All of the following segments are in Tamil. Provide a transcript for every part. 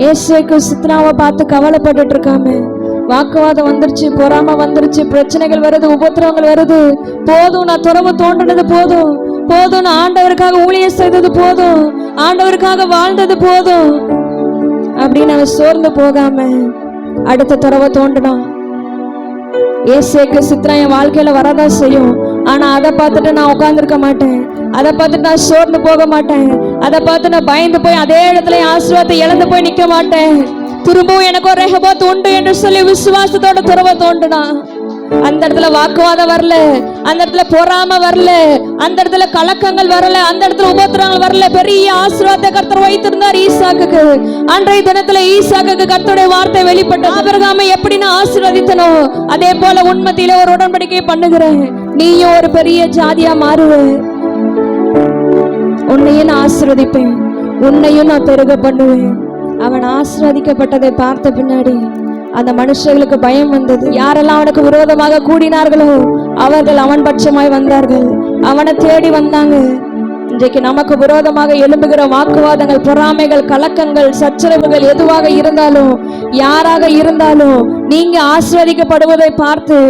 ஏசேக்கு சித்ராவை பார்த்து கவலைப்பட்டுட்டு இருக்காம, வாக்குவாதம் வந்துருச்சு, பொறாம வந்துருச்சு, பிரச்சனைகள் வருது, உபத்திரவங்கள் வருது, போதும் நான் துறவு தோன்றினது போதும், போதும் நான் ஆண்டவருக்காக ஊழியம் செய்தது போதும், ஆண்டவருக்காக வாழ்ந்தது போதும் அப்படின்னு அவன் சோர்ந்து போகாம அடுத்த துறவை தோண்டினான். ஏசேக்கு சித்ரா என் வாழ்க்கையில வரதான் செய்யும், ஆனா அதை பார்த்துட்டு நான் உட்கார்ந்துருக்க மாட்டேன், அதை பார்த்துட்டு நான் சோர்ந்து போக மாட்டேன், அதை பார்த்து நான் பயந்து போய் அதே இடத்துல ஆசீர்வாதத்தை இழந்து போய் நிக்க மாட்டேன். திரும்பவும் எனக்கு ஒரு ரெஹோபோத் உண்டு என்று சொல்லி விசுவாசத்தோட துறவை தோண்டினா. அந்த இடத்துல வாக்குவாதம் வரல, அந்த இடத்துல பொறாம வரல, அந்த இடத்துல கலக்கங்கள் வரல, அந்த இடத்துல உபத்திரங்கள் வரல. பெரிய ஆசீர்வாதத்தை கர்த்தர் வைத்திருந்தார் ஈசாக்குக்கு. அன்றைய தினத்துல ஈசாக்குக்கு கர்த்தருடைய வார்த்தை வெளிப்பட்டது. ஆபிரகாமை எப்படி நான் ஆசீர்வதித்தனோ அதே போல உன்மத்தியில ஒரு உடன்படிக்கை பண்ணுகிறேன், நீயும் ஒரு பெரிய ஜாதியா மாறுவ, உன்னையும் நான் ஆசீர்வதிப்பேன், உன்னையும் நான் பெருக பண்ணுவேன். அவன் ஆசீர்வதிக்கப்பட்டதை பார்த்த பின்னாடி அந்த மனுஷர்களுக்கு பயம் வந்தது. யாரெல்லாம் அவனுக்கு விரோதமாக கூடினார்களோ அவர்கள் அவன் பட்சமாய் வந்தார்கள், அவனை தேடி வந்தாங்க. இன்றைக்கு நமக்கு விரோதமாக எழும்புகிற வாக்குவாதங்கள், பொறாமைகள், கலக்கங்கள், சச்சரவுகள் எதுவாக இருந்தாலும், யாராக இருந்தாலும், நீங்க ஆசீர்வதிக்கப்படுவதை பார்த்து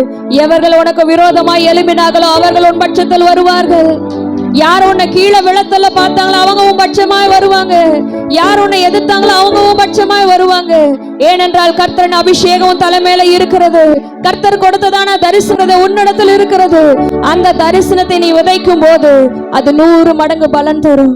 எவர்கள் உனக்கு விரோதமாய் எழும்பினார்களோ அவர்கள் உன் பட்சத்தில் வருவார்கள். யார் உன்னை கீழே விழத்தல பார்த்தாங்களோ அவங்க உன் பட்சமாய் வருவாங்க, யார் உன்னை எதிர்த்தாங்களோ அவங்க உன் பட்சமாய் வருவாங்க. ஏனென்றால் கர்த்தரின் அபிஷேகம் தலைமையில இருக்கிறது, கர்த்தர் கொடுத்ததான தரிசனத்தை உன்னிடத்தில் இருக்கிறது. அந்த தரிசனத்தை நீ விதைக்கும் போது அது 100 மடங்கு பலன் தரும்.